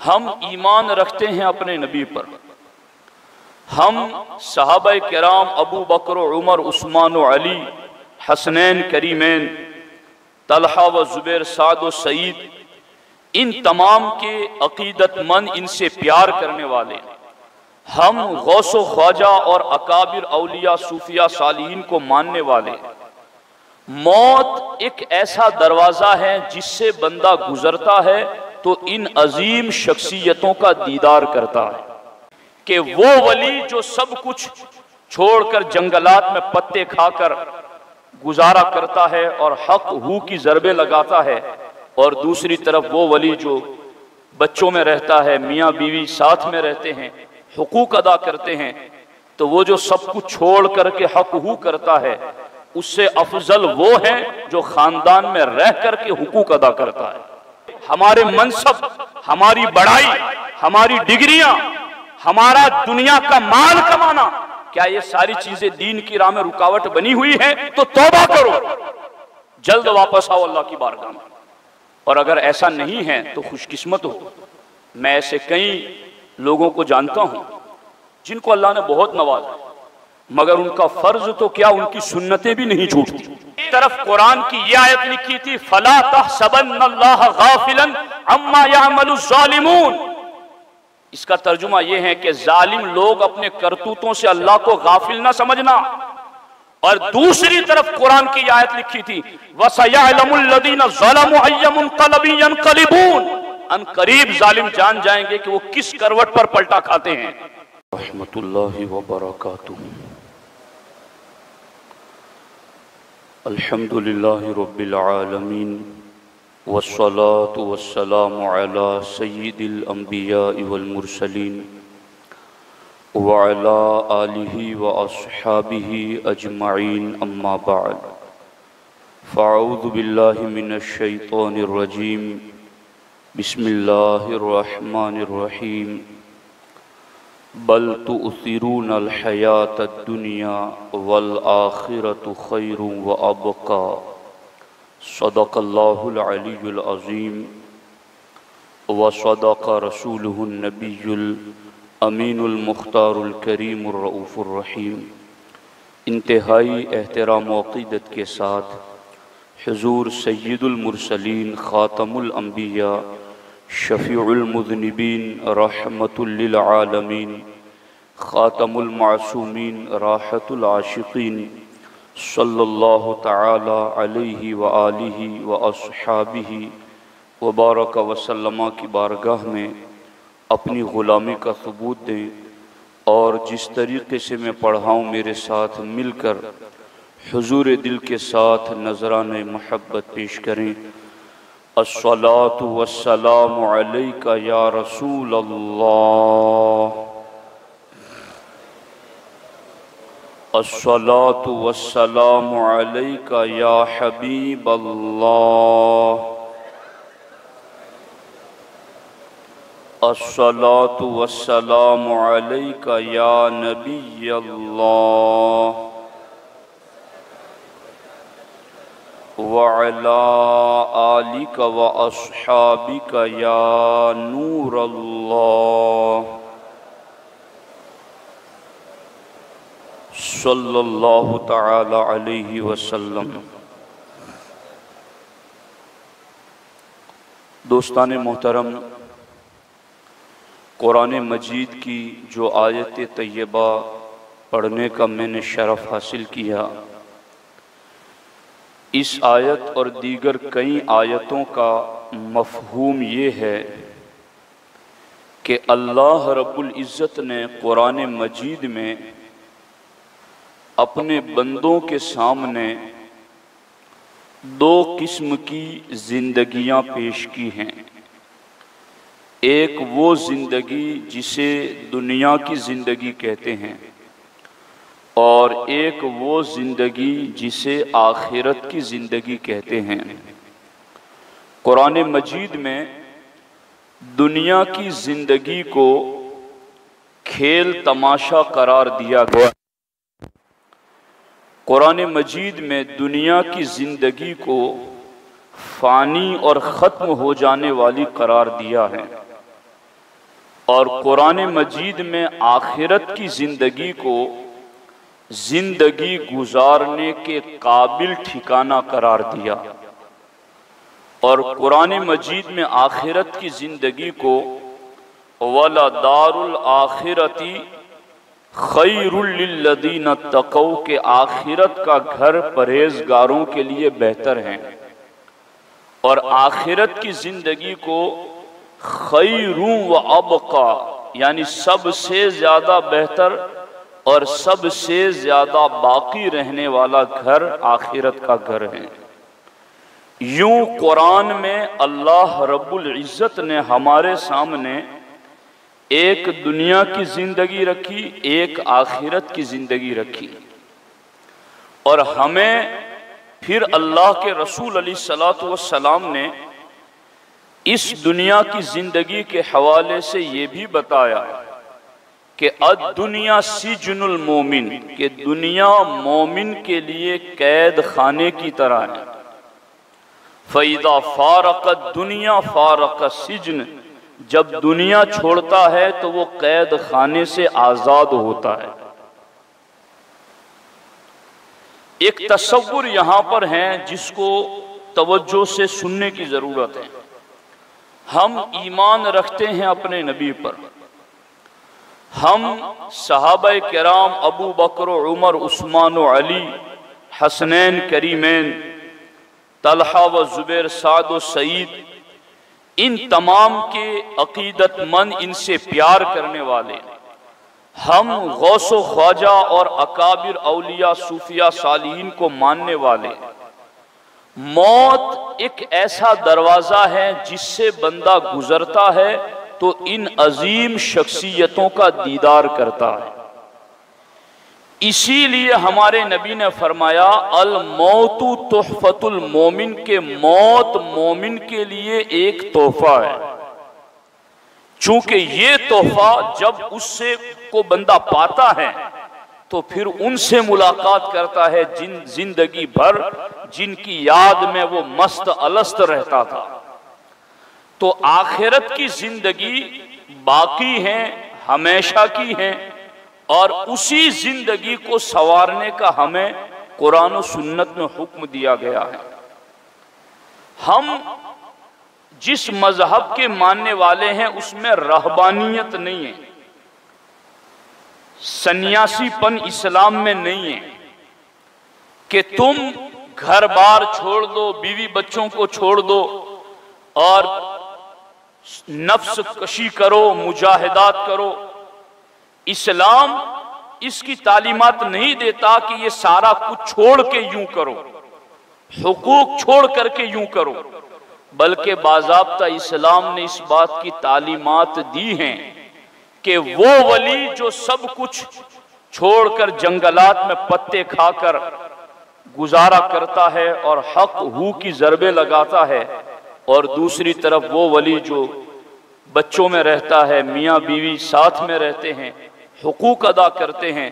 हम ईमान रखते हैं अपने नबी पर। हम सहाबाए किराम अबू बकर, उमर, उस्मान व अली, हसनैन करीमैन, तलहा व जुबैर, साद व सईद, इन तमाम के अकीदतमंद, इनसे प्यार करने वाले। हम गौसो ख्वाजा और अकाबिर औलिया सूफिया सालिहीन को मानने वाले। मौत एक ऐसा दरवाज़ा है जिससे बंदा गुजरता है तो इन अजीम शख्सियतों का दीदार करता है कि वो वली जो सब कुछ छोड़कर जंगलात में पत्ते खाकर गुजारा करता है और हक हू की ज़रबे लगाता है, और दूसरी तरफ वो वली जो बच्चों में रहता है, मियाँ बीवी साथ में रहते हैं, हुकूक अदा करते हैं, तो वो जो सब कुछ छोड़ करके हक हू करता है उससे अफजल वो है जो खानदान में रह करके हुकूक अदा करता है। हमारे मनसब, हमारी बड़ाई, हमारी डिग्रियां, हमारा दुनिया का माल कमाना, क्या ये सारी चीजें दीन की राह में रुकावट बनी हुई है? तो तौबा करो, जल्द वापस आओ अल्लाह की बारगाह में। और अगर ऐसा नहीं है तो खुशकिस्मत हो। मैं ऐसे कई लोगों को जानता हूं जिनको अल्लाह ने बहुत नवाजा, मगर उनका फर्ज तो क्या, उनकी सुन्नतें भी नहीं छूटती। एक तरफ कुरान की ये आयत लिखी थी, फला तहसबन्नल्लाह गाफिलन अम्मा यअमलुज़ ज़ालिमून। इसका तर्जुमा यह है कि जालिम लोग अपने करतूतों से अल्लाह को गाफिल ना समझना। और दूसरी तरफ कुरान की आयत लिखी थी, वसयअलमुल लदीना ज़लमू अय्य मुनक़लबिन यनक़लिबून। अनकरीब जालिम जान जाएंगे कि वो किस करवट पर पलटा खाते हैं। रहमतुल्लाहि व बरकातुहू। अल्हम्दुलिल्लाहि रब्बिल आलमीन वस्सलातु वस्सलामु अला सय्यिदिल अंबिया वल मुरसलीन व अला आलिहि व अस्हाबिहि अजमईन, अम्मा बाद। फ़अऊज़ु बिल्लाहि मिनश शैतानिर रजीम, बिस्मिल्लाहिर रहमानिर रहीम। बल तुअसिरूनल हयातद दुनिया वल आखिरतु खैरुन व अबका। सदक़ल्लाहुल अलीयुल अज़ीम व सदक़ रसूलुहुन नबियुल अमीनुल मुख्तारुल करीमुर रऊफ़ुर रहीम। इंतहाई एहतराम व अक़ीदत के साथ हुज़ूर सय्यिदुल मुरसलीन, ख़ातमुल अंबिया, शफ़ीउल मुज़निबीन, रहमतुल लिल आलमीन, ख़ातमुल मासूमीन, राहतुल आशिक़ीन, सल्लल्लाहु तआला अलैहि व आलिहि व अस्हाबिहि व बारक व सल्लमा की बारगाह में अपनी ग़ुलामी का सबूत दें, और जिस तरीक़े से मैं पढ़ाऊँ मेरे साथ मिलकर हुज़ूर दिल के साथ नज़राने महब्बत पेश करें। अस्सलातु वस्सलामु अलैका या रसूल अल्लाह, अस्सलातु वस्सलामु अलैका या हबीब अल्लाह, अस्सलातु वस्सलामु अलैका या नबी अल्लाह व अला आलिका व अस्हाबिका या नूर अल्लाह, सल्लल्लाहु तआला अलैहि वसल्लम। दोस्तान मोहतरम, कुरान मजीद की जो आयत तैयबा पढ़ने का मैंने शरफ़ हासिल किया, इस आयत और दीगर कई आयतों का मफ़हूम ये है कि अल्लाह रब्बुल इज़्ज़त ने कुरान मजीद में अपने बंदों के सामने दो किस्म की ज़िंदगियाँ पेश की हैं। एक वो ज़िंदगी जिसे दुनिया की ज़िंदगी कहते हैं, और एक वो ज़िंदगी जिसे आखिरत की ज़िंदगी कहते हैं। कुरान मजीद में दुनिया की ज़िंदगी को खेल तमाशा करार दिया गया। कुरान मजीद में दुनिया की ज़िंदगी को फ़ानी और ख़त्म हो जाने वाली करार दिया है। और कुरान मजीद में आखिरत की जिंदगी को जिंदगी गुजारने के काबिल ठिकाना करार दिया। और कुरान मजीद में आखिरत की जिंदगी को वला दारुल आखिरती खैरुल लिल्लज़ीना तक़ौ के आखिरत का घर परहेजगारों के लिए बेहतर है। और आखिरत की जिंदगी को खैरू व अबका यानी सबसे ज्यादा बेहतर और सबसे ज्यादा बाकी रहने वाला घर आखिरत का घर है। यूं कुरान में अल्लाह रब्बुल इज्जत ने हमारे सामने एक दुनिया की जिंदगी रखी, एक आखिरत की जिंदगी रखी, और हमें फिर अल्लाह के रसूल अलैहिस्सलातु वस्सलाम ने इस दुनिया की जिंदगी के हवाले से ये भी बताया कि अद दुनिया सिजनुल मोमिन, कि दुनिया मोमिन के लिए कैद खाने की तरह है। फ़इदा फ़ारक़त दुनिया फ़ारक़ सिजन, जब दुनिया छोड़ता है तो वो कैद खाने से आजाद होता है। एक तसव्वुर यहां पर है जिसको तवज्जो से सुनने की जरूरत है। हम ईमान रखते हैं अपने नबी पर, हम सहाबाए किराम अबू बकर, उमर, उस्मान, अली, हसनैन करीमैन, तलहा व जुबैर, साद व सईद, इन तमाम के अकीदतमंद, इनसे प्यार करने वाले, हम गौसो ख्वाजा और अकाबिर औलिया सूफिया सालिहीन को मानने वाले, मौत एक ऐसा दरवाजा है जिससे बंदा गुजरता है तो इन अजीम शख्सियतों का दीदार करता है। इसीलिए हमारे नबी ने फरमाया अल मौतु तोहफतुल मोमिन, के मौत मोमिन के लिए एक तोहफा है। चूंकि ये तोहफा जब उससे को बंदा पाता है तो फिर उनसे मुलाकात करता है जिन जिंदगी भर जिनकी याद में वो मस्त अलस्त रहता था। तो आखिरत की जिंदगी बाकी है, हमेशा की है, और उसी जिंदगी को संवारने का हमें कुरान और सुन्नत में हुक्म दिया गया है। हम जिस मजहब के मानने वाले हैं उसमें रहबानियत नहीं है, सन्यासीपन इस्लाम में नहीं है कि तुम घर बार छोड़ दो, बीवी बच्चों को छोड़ दो और नफ्स कशी करो, मुजाहिदात करो। इस्लाम इसकी तालीमात नहीं देता कि ये सारा कुछ छोड़ के यूं करो, हुकूक छोड़ करके यूं करो, बल्कि बाज़ाब्ता इस्लाम ने इस बात की तालीमात दी हैं कि वो वली जो सब कुछ छोड़कर जंगलात में पत्ते खाकर गुजारा करता है और हक हू की ज़रबे लगाता है, और दूसरी तरफ वो वली जो बच्चों में रहता है, मियाँ बीवी साथ में रहते हैं, हुकूक अदा करते हैं,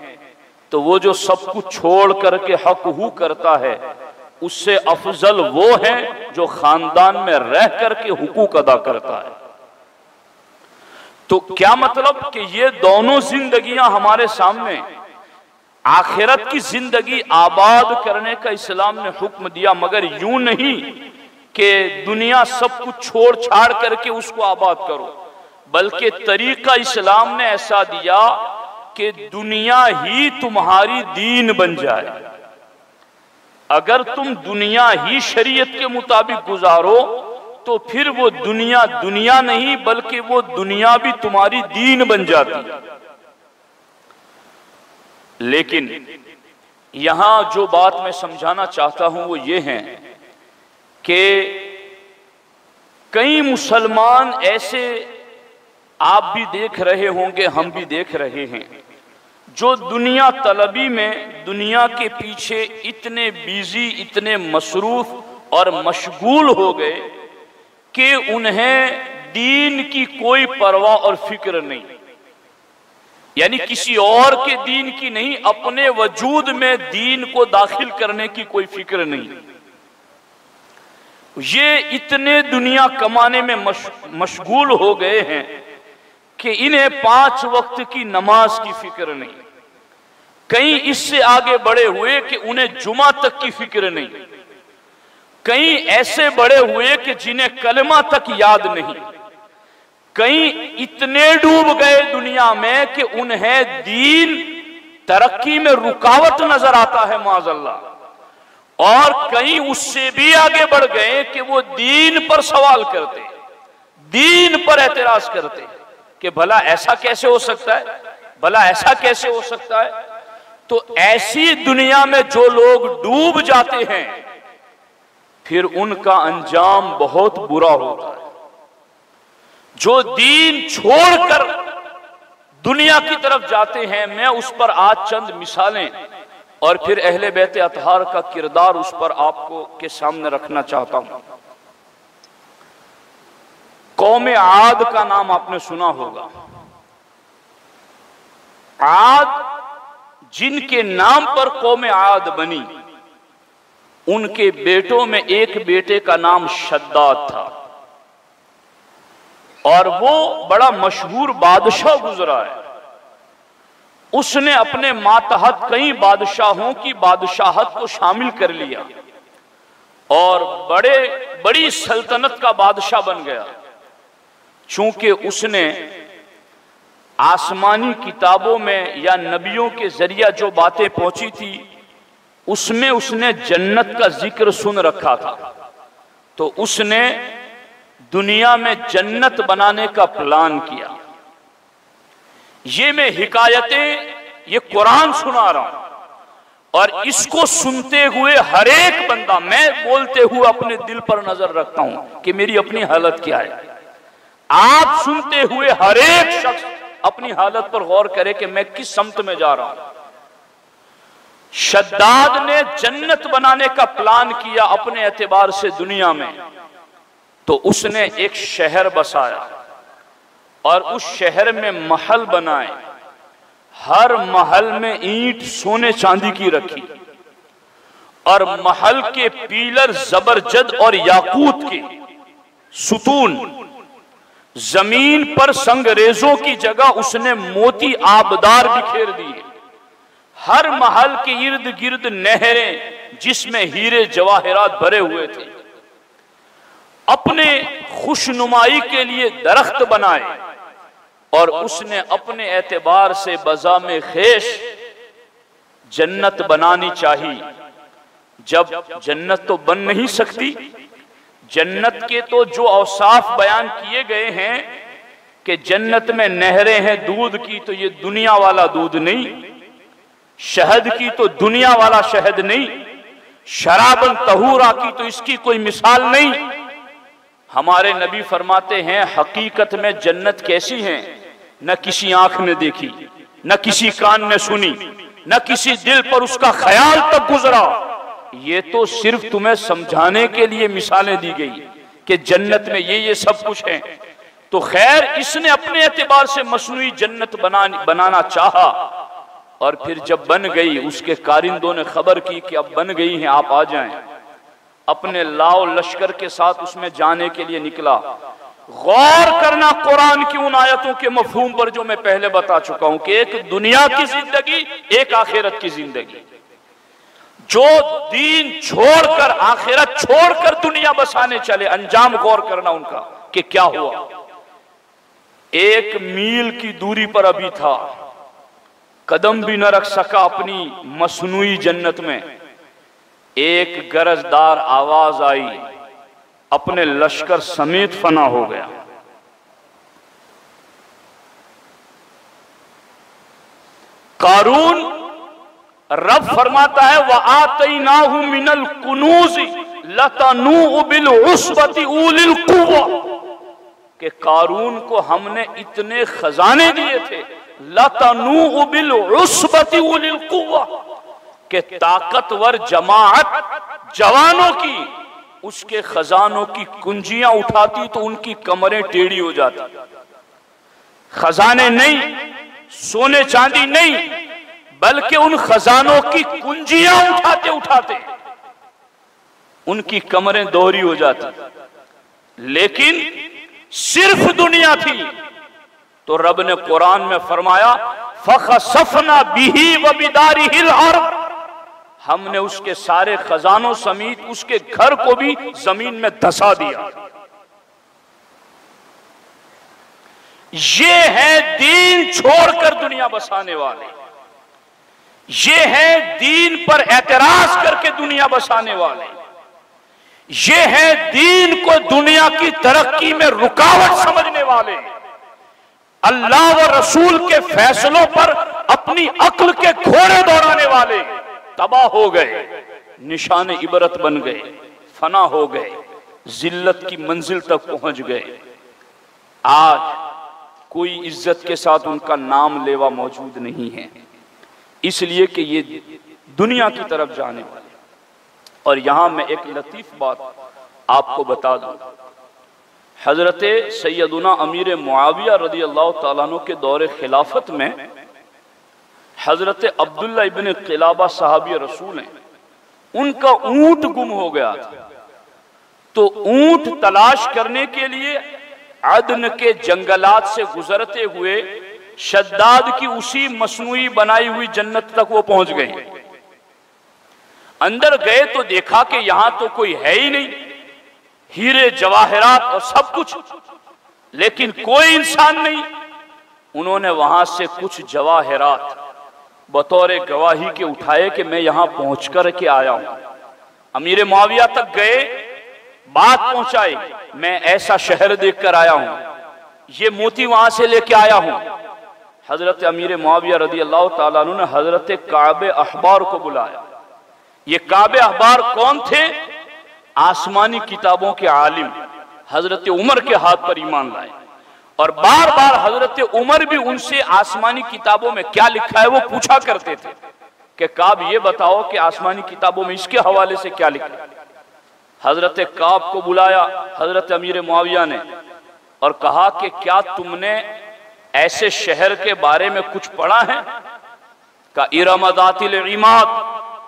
तो वो जो सब कुछ छोड़ करके हक हू करता है उससे अफजल वो है जो खानदान में रह करके हुकूक अदा करता है। तो क्या मतलब कि ये दोनों जिंदगियां हमारे सामने, आखिरत की जिंदगी आबाद करने का इस्लाम ने हुक्म दिया, मगर यूं नहीं कि दुनिया सब कुछ छोड़ छाड़ करके उसको आबाद करो, बल्कि तरीका इस्लाम ने ऐसा दिया कि दुनिया ही तुम्हारी दीन बन जाए। अगर तुम दुनिया ही शरीयत के मुताबिक गुजारो तो फिर वो दुनिया दुनिया नहीं बल्कि वो दुनिया भी तुम्हारी दीन बन जाती। लेकिन यहां जो बात मैं समझाना चाहता हूं वो ये है कि कई मुसलमान ऐसे आप भी देख रहे होंगे, हम भी देख रहे हैं, जो दुनिया तलबी में दुनिया के पीछे इतने बिजी, इतने मसरूफ और मशगूल हो गए कि उन्हें दीन की कोई परवाह और फिक्र नहीं, यानी किसी और के दीन की नहीं, अपने वजूद में दीन को दाखिल करने की कोई फिक्र नहीं। ये इतने दुनिया कमाने में मशगूल हो गए हैं कि इन्हें 5 वक्त की नमाज की फिक्र नहीं, कहीं इससे आगे बढ़े हुए कि उन्हें जुमा तक की फिक्र नहीं, कहीं ऐसे बढ़े हुए कि जिन्हें कलमा तक याद नहीं, कहीं इतने डूब गए दुनिया में कि उन्हें दीन तरक्की में रुकावट नजर आता है माज़अल्लाह, और कहीं उससे भी आगे बढ़ गए कि वो दीन पर सवाल करते, दीन पर एतराज करते कि भला ऐसा कैसे हो सकता है, भला ऐसा कैसे हो सकता है। तो ऐसी दुनिया में जो लोग डूब जाते हैं फिर उनका अंजाम बहुत बुरा होता है। जो दीन छोड़कर दुनिया की तरफ जाते हैं, मैं उस पर आज चंद मिसालें और फिर अहले बैत अतहार का किरदार उस पर आपको के सामने रखना चाहता हूं। कौम आद का नाम आपने सुना होगा। आद जिनके नाम पर कौम आद बनी, उनके बेटों में एक बेटे का नाम शद्दाद था और वो बड़ा मशहूर बादशाह गुजरा है। उसने अपने मातहत कई बादशाहों की बादशाहत को शामिल कर लिया और बड़ी सल्तनत का बादशाह बन गया। चूंकि उसने आसमानी किताबों में या नबियों के जरिया जो बातें पहुंची थी उसमें उसने जन्नत का जिक्र सुन रखा था, तो उसने दुनिया में जन्नत बनाने का प्लान किया। ये मैं हिकायतें, ये कुरान सुना रहा हूं और इसको सुनते हुए हर एक बंदा, मैं बोलते हुए अपने दिल पर नजर रखता हूं कि मेरी अपनी हालत क्या है। आप सुनते हुए हर एक शख्स अपनी हालत पर गौर करे कि मैं किस समत में जा रहा हूं। शद्दाद ने जन्नत बनाने का प्लान किया अपने एतबार से दुनिया में, तो उसने एक शहर बसाया और उस शहर में महल बनाए। हर महल में ईंट सोने चांदी की रखी और महल के पीलर जबरजद और याकूत के सुतून, जमीन पर संगरेजों की जगह उसने मोती आबदार बिखेर दिए। हर महल के इर्द गिर्द नहरें जिसमें हीरे जवाहरात भरे हुए थे। अपने खुशनुमाई के लिए दरख्त बनाए और उसने अपने एतबार से बज़ामे खेश जन्नत बनानी चाहिए। जब जन्नत तो बन नहीं सकती, जन्नत के तो जो औसाफ बयान किए गए हैं कि जन्नत में नहरें हैं दूध की, तो ये दुनिया वाला दूध नहीं, शहद की तो दुनिया वाला शहद नहीं, शराबन तहूरा की तो इसकी कोई मिसाल नहीं। हमारे नबी फरमाते हैं हकीकत में जन्नत कैसी है, न किसी आंख ने देखी, न किसी कान ने सुनी, न किसी दिल पर उसका ख्याल तक गुजरा। ये तो सिर्फ तुम्हें समझाने के लिए मिसालें दी गई कि जन्नत में ये सब कुछ है। तो खैर, इसने अपने एतबार से मसनूई जन्नत बनाना चाहा और फिर जब बन गई, उसके कारिंदों ने खबर की कि अब बन गई हैं, आप आ जाएं। अपने लाओ लश्कर के साथ उसमें जाने के लिए निकला। गौर करना कुरान की उन आयतों के मफहूम पर जो मैं पहले बता चुका हूं कि एक दुनिया की जिंदगी, एक आखिरत की जिंदगी। जो दीन छोड़कर, आखिरत छोड़कर दुनिया बसाने चले, अंजाम गौर करना उनका कि क्या हुआ। 1 मील की दूरी पर अभी था, कदम भी न रख सका अपनी मसनूई जन्नत में। एक गरजदार आवाज आई, अपने लश्कर समेत फना हो गया। कारून, रब फरमाता है व आतैनाहु मिनल कुनूज़ लतनू बिल उस्बती उलिल कुव्वा, कि कारून को हमने इतने खजाने दिए थे, लतनू बिल उस्बती उलिल कुव्वा, के ताकतवर जमाअत जवानों की उसके खजानों की कुंजियां उठाती तो उनकी कमरें टेढ़ी हो जाती। खजाने नहीं, सोने चांदी नहीं, बल्कि उन खजानों की कुंजियां उठाते उठाते उनकी कमरें दोहरी हो जाती। लेकिन सिर्फ दुनिया थी, तो रब ने कुरान में फरमाया फखसफना बिही व बिदारिहिल अर्द, हमने उसके सारे खजानों समेत उसके घर को भी जमीन में धंसा दिया। ये है दीन छोड़कर दुनिया बसाने वाले, ये है दीन पर एतराज करके दुनिया बसाने वाले, ये है दीन को दुनिया की तरक्की में रुकावट समझने वाले, अल्लाह व रसूल के फैसलों पर अपनी अक्ल के घोड़े दौड़ाने वाले तबाह हो गए, निशान इबरत बन गए, फना हो गए, जिल्लत की मंजिल तक पहुंच गए। आज कोई इज्जत के साथ उनका नाम लेवा मौजूद नहीं है, इसलिए कि ये दुनिया की तरफ जाने वाले। और यहां मैं एक लतीफ बात आपको बता दूं, हजरत सैयदुना अमीर मुआविया रदी अल्लाह ताला अन्हु के दौरे खिलाफत में हजरत अब्दुल्ला इब्न क़िलाबा साहबी रसूल हैं, उनका ऊंट गुम हो गया था। तो ऊंट तलाश करने के लिए अदन के जंगलात से गुजरते हुए शद्दाद की उसी मसनूई बनाई हुई जन्नत तक वो पहुंच गए। अंदर गए तो देखा कि यहां तो कोई है ही नहीं, हीरे जवाहरात और सब कुछ, लेकिन कोई इंसान नहीं। उन्होंने वहां से कुछ जवाहरात बतौर गवाही के उठाए कि मैं यहां पहुंच कर के आया हूं। अमीर मुआविया तक गए, बात पहुंचाई, मैं ऐसा शहर देख कर आया हूं, ये मोती वहां से लेके आया हूं। हजरत अमीर मुआविया रदी अल्लाह ताला अन्हु ने हजरत काबे अखबार को बुलाया। ये काबे अखबार कौन थे? आसमानी किताबों के आलिम, हजरत उमर के हाथ पर ईमान लाए। और बार बार हजरत उमर भी उनसे आसमानी किताबों में क्या लिखा है वो पूछा करते थे कि काब ये बताओ कि आसमानी किताबों में इसके हवाले से क्या लिखा है। हजरत काब को बुलाया हजरत अमीर मुआविया ने और कहा कि क्या तुमने ऐसे शहर के बारे में कुछ पढ़ा है? का इरम ज़ातिल इमाद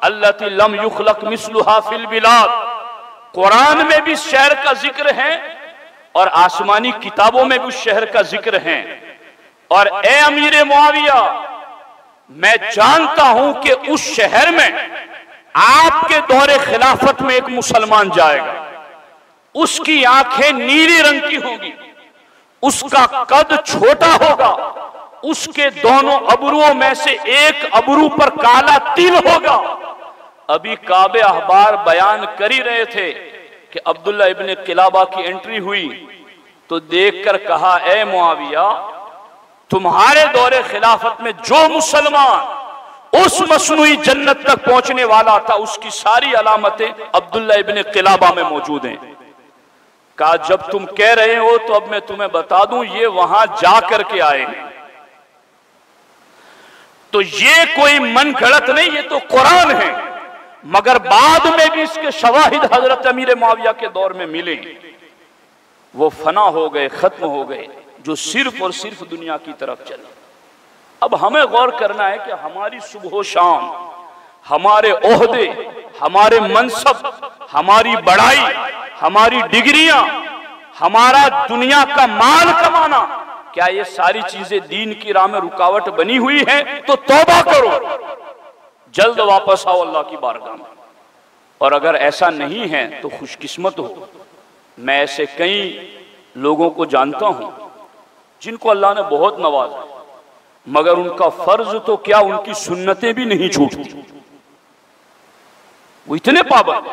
अल्लती लम युखलक मिस्लुहा फिल बिलाद, कुरान में भी शहर का जिक्र है और आसमानी किताबों में भी उस शहर का जिक्र है। और ए अमीर मुआविया, मैं जानता हूं कि उस शहर में आपके दौरे खिलाफत में एक मुसलमान जाएगा, उसकी आंखें नीली रंग की होंगी, उसका कद छोटा होगा, उसके दोनों अबरुओं में से एक अबरू पर काला तिल होगा। अभी काबे अखबार बयान कर ही रहे थे कि अब्दुल्ला इब्न क़िलाबा की एंट्री हुई तो देखकर कहा, ए मुआविया, तुम्हारे दौरे खिलाफत में जो मुसलमान उस मसनूई जन्नत तक पहुंचने वाला था, उसकी सारी अलामतें अब्दुल्ला इब्न क़िलाबा में मौजूद हैं। कहा, जब तुम कह रहे हो तो अब मैं तुम्हें बता दूं, ये वहां जा करके आए हैं। तो ये कोई मन गढ़ंत नहीं, ये तो कुरान है। मगर बाद में भी इसके शवाहिद हजरत अमीर मुआविया के दौर में मिले, वो फना हो गए, खत्म हो गए, जो सिर्फ और सिर्फ दुनिया की तरफ चले। अब हमें गौर करना है कि हमारी सुबह शाम, हमारे ओहदे, हमारे मनसब, हमारी बड़ाई, हमारी डिग्रियां, हमारा दुनिया का माल कमाना, क्या ये सारी चीजें दीन की राह में रुकावट बनी हुई है? तो तौबा करो, जल्द वापस आओ अल्लाह की बारगाह में। और अगर ऐसा नहीं है तो खुशकिस्मत हो। मैं ऐसे कई लोगों को जानता हूं जिनको अल्लाह ने बहुत नवाजा, मगर उनका फर्ज तो क्या, उनकी सुन्नतें भी नहीं छूटती। वो इतने पाबंद,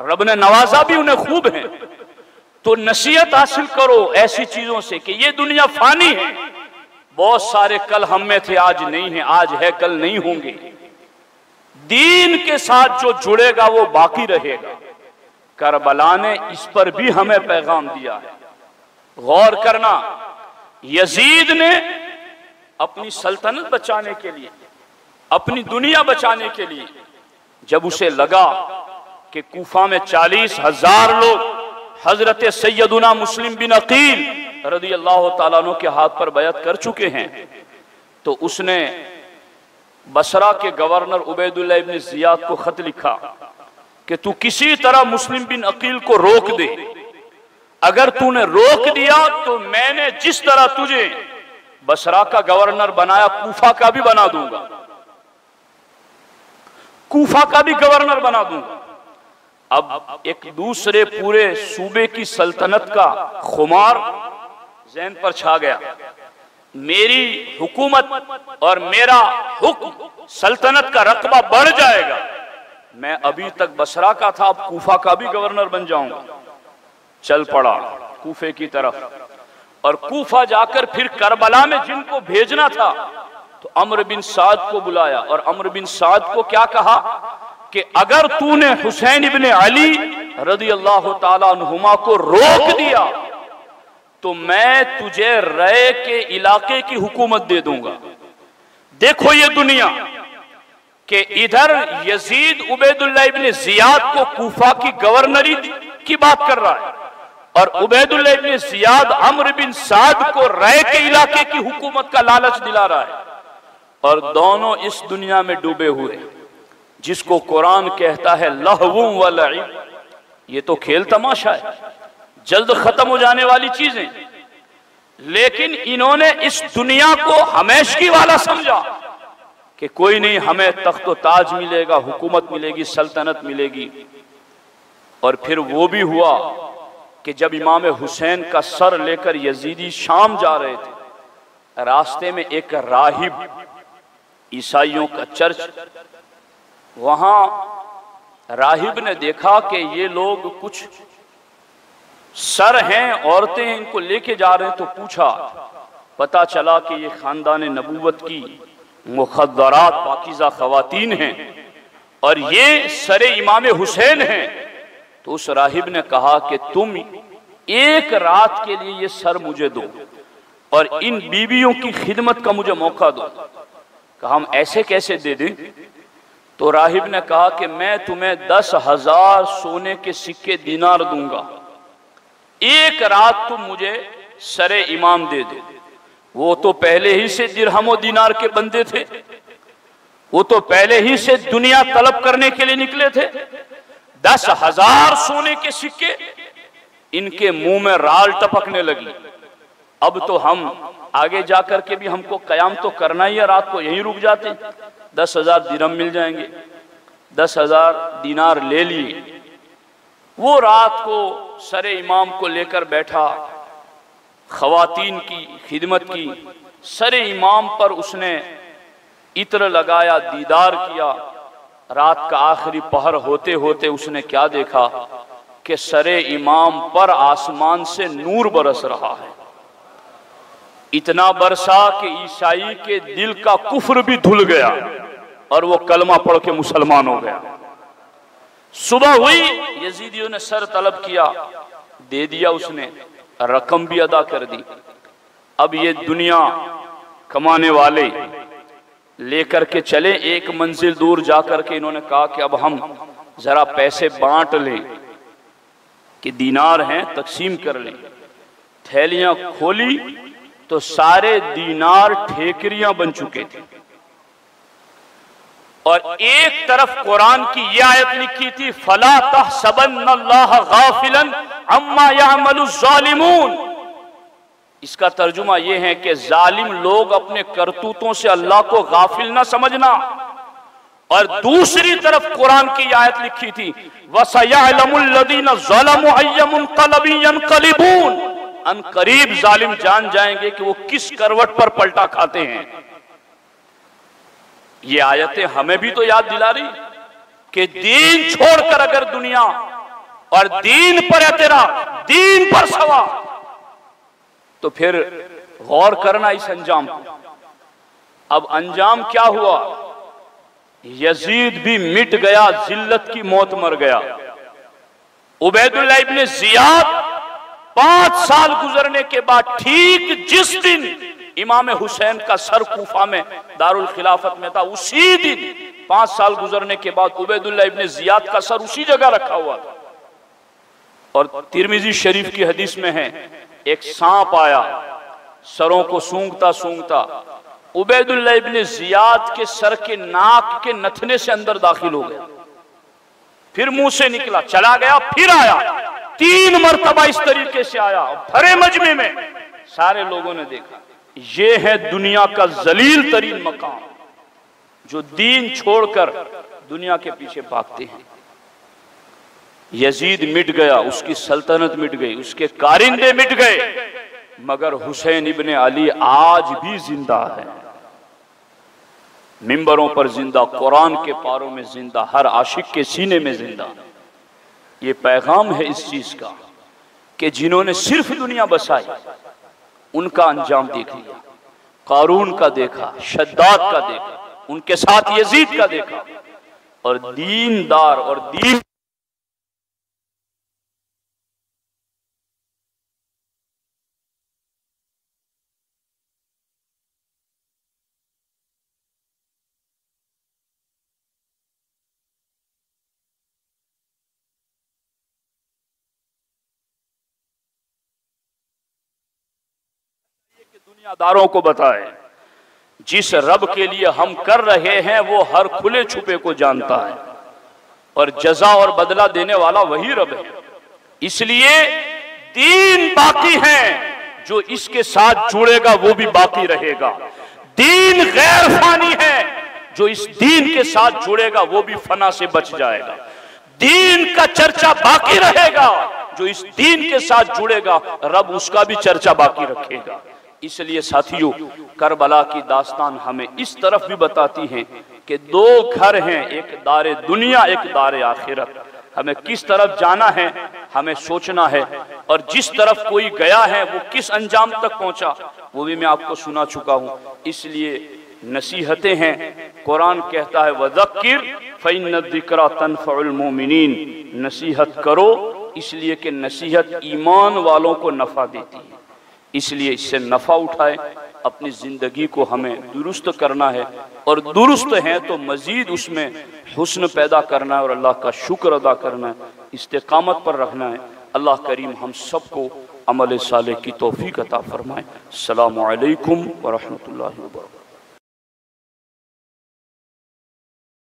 रब ने नवाजा भी उन्हें खूब है। तो नसीहत हासिल करो ऐसी चीजों से कि ये दुनिया फानी है। बहुत सारे कल हम में थे, आज नहीं है, आज है कल नहीं होंगे। दीन के साथ जो जुड़ेगा वो बाकी रहेगा। करबला ने इस पर भी हमें पैगाम दिया है। गौर करना, यजीद ने अपनी सल्तनत बचाने के लिए, अपनी दुनिया बचाने के लिए, जब उसे लगा कि कूफा में 40,000 लोग हजरत सैयदुना मुस्लिम बिन अकील रदी अल्लाह ताला अन्हु के हाथ पर बैअत कर चुके हैं, तो उसने बसरा के गवर्नर उबैदुल्लाह इब्न जियाद को खत लिखा कि तू किसी तरह मुस्लिम बिन अकील को रोक दे। अगर तूने रोक दिया तो मैंने जिस तरह तुझे बसरा का गवर्नर बनाया, कूफा का भी बना दूंगा, कूफा का भी गवर्नर बना दूंगा। अब एक दूसरे पूरे सूबे की सल्तनत का खुमार ज़हन पर छा गया। मेरी हुकूमत और मेरा हुक्म, सल्तनत का रकबा बढ़ जाएगा। मैं अभी तक बसरा का था, अब कूफा का भी गवर्नर बन जाऊंगा। चल पड़ा कूफे की तरफ, और कूफा जाकर फिर करबला में जिनको भेजना था तो अम्र बिन साद को बुलाया, और अम्र बिन साद को क्या कहा कि अगर तूने हुसैन इब्ने अली रज़ी अल्लाह ताला अन्हुमा को रोक दिया तो मैं तुझे रय के इलाके की हुकूमत दे दूंगा। देखो ये दुनिया कि इधर यजीद उबैदुल्लाह इब्ने जियाद को कूफा की गवर्नरी की बात कर रहा है, और उबैदुल्लाह इब्ने जियाद अम्र बिन साद को रय के इलाके की हुकूमत का लालच दिला रहा है, और दोनों इस दुनिया में डूबे हुए, जिसको कुरान कहता है लहवुं व लईब। ये तो खेल तमाशा है, जल्द खत्म हो जाने वाली चीजें, लेकिन इन्होंने इस दुनिया को हमेशगी वाला समझा कि कोई नहीं, हमें तख्त ताज मिलेगा, हुकूमत मिलेगी, सल्तनत मिलेगी। और फिर वो भी हुआ कि जब इमाम हुसैन का सर लेकर यजीदी शाम जा रहे थे, रास्ते में एक राहिब, ईसाइयों का चर्च, वहां राहिब ने देखा कि ये लोग कुछ सर हैं, औरतें हैं, इनको लेके जा रहे हैं। तो पूछा, पता चला कि ये खानदान नबूवत की मुखद्दरात पाकीज़ा खवातीन हैं और ये सरे इमाम हुसैन हैं। तो उस राहिब ने कहा कि तुम एक रात के लिए ये सर मुझे दो और इन बीवियों की खिदमत का मुझे मौका दो। कहा हम ऐसे कैसे दे दें? तो राहिब ने कहा कि मैं तुम्हें 10,000 सोने के सिक्के दीनार दूंगा, एक रात तुम मुझे सरे इमाम दे दो। वो तो पहले ही से दिरहम दीनार के बंदे थे, वो तो पहले ही से दुनिया तलब करने के लिए निकले थे। 10,000 सोने के सिक्के, इनके मुंह में राल टपकने लगी। अब तो हम आगे जाकर के भी हमको कयाम तो करना ही है, रात को यहीं रुक जाते, 10,000 दिरहम मिल जाएंगे। 10,000 दीनार ले लिए। वो रात को सरे इमाम को लेकर बैठा, खवातीन की खिदमत की। सरे इमाम पर उसने इत्र लगाया, दीदार किया। रात का आखिरी पहर होते होते उसने क्या देखा कि सरे इमाम पर आसमान से नूर बरस रहा है। इतना बरसा कि ईसाई के दिल का कुफ्र भी धुल गया और वो कलमा पढ़ के मुसलमान हो गया। सुबह हुई, यजीदियों ने सर तलब किया, दे दिया उसने, रकम भी अदा कर दी। अब ये दुनिया कमाने वाले लेकर के चले, एक मंजिल दूर जाकर के इन्होंने कहा कि अब हम जरा पैसे बांट लें, कि दीनार हैं तकसीम कर लें। थैलियां खोली तो सारे दीनार ठेकरियां बन चुके थे, और एक तरफ कुरान की यह आयत लिखी थी, फला तहसबन्नल्लाह गाफिलन अम्मा यअमलुज़ ज़ालिमून। इसका तर्जुमा यह है कि जालिम लोग अपने करतूतों से अल्लाह को गाफिल ना समझना। और दूसरी तरफ कुरान की आयत लिखी थी, वसयअलमुल्लज़ीना ज़लमू अय्य मुनक़लबिन यनक़लिबून। अनकरीब जालिम जान जाएंगे कि वो किस करवट पर पलटा खाते हैं। ये आयतें हमें भी तो याद दिला रही कि दीन छोड़कर अगर दुनिया और दीन पर एतराज, दीन पर सवाल, तो फिर गौर करना इस अंजाम को। अब अंजाम क्या हुआ? यजीद भी मिट गया, जिल्लत की मौत मर गया। उबैदुल्लाह इब्ने जियाद 5 साल गुजरने के बाद, ठीक जिस दिन इमाम हुसैन का सर कूफा में दारुल खिलाफत में था, उसी दिन 5 साल गुजरने के बाद उबैदुल्लाह इब्ने जियाद का सर उसी जगह रखा हुआ था। और तिरमिजी शरीफ की हदीस में है, एक सांप आया, सरों को सूंघता सूंघता उबैदुल्लाह इब्ने जियाद के सर के नाक के नथने से अंदर दाखिल हो गया, फिर मुंह से निकला, चला गया, फिर आया। 3 मरतबा इस तरीके से आया। भरे मजमे में सारे लोगों ने देखा ये है दुनिया का जलील तरीन मकाम, जो दीन छोड़कर दुनिया के पीछे भागते हैं। यजीद मिट गया, उसकी सल्तनत मिट गई, उसके कारिंदे मिट गए, मगर हुसैन इब्ने अली आज भी जिंदा है, मिंबरों पर जिंदा, कुरान के पारों में जिंदा, हर आशिक के सीने में जिंदा। ये पैगाम है इस चीज का कि जिन्होंने सिर्फ दुनिया बसाई उनका अंजाम देख लिया। कारून का देखा, शद्दाद का देखा, उनके साथ यजीद का देखा, और दीनदार और दीन दुनियादारों को बताए, जिस रब के लिए हम कर रहे हैं वो हर खुले छुपे को जानता है, और जजा और बदला देने वाला वही रब है। इसलिए दीन बाकी है, जो इसके साथ जुड़ेगा वो भी बाकी रहेगा। दीन गैर फानी है, जो इस दीन के साथ जुड़ेगा वो भी फना से बच जाएगा। दीन का चर्चा बाकी रहेगा, जो इस दीन के साथ जुड़ेगा रब उसका भी चर्चा बाकी रखेगा। इसलिए साथियों, करबला की दास्तान हमें इस तरफ भी बताती है कि दो घर हैं, एक दारे दुनिया, एक दारे आखिरत। हमें किस तरफ जाना है हमें सोचना है, और जिस तरफ कोई गया है वो किस अंजाम तक पहुंचा वो भी मैं आपको सुना चुका हूं। इसलिए नसीहतें हैं, कुरान कहता है वज़क्किर फ़इन्न ज़िक्रा तनफ़उल मोमिनीन, नसीहत करो इसलिए कि नसीहत ईमान वालों को नफ़ा देती है। इसलिए इससे नफ़ा उठाए, अपनी ज़िंदगी को हमें दुरुस्त करना है, और दुरुस्त है तो मज़ीद उसमें हुस्न पैदा करना है और अल्लाह का शुक्र अदा करना है, इस्तिक़ामत पर रखना है। अल्लाह करीम हम सबको अमल सालेह की तौफ़ीक़ अता फ़रमाए। अस्सलामु अलैकुम व रहमतुल्लाहि व बरकातहू।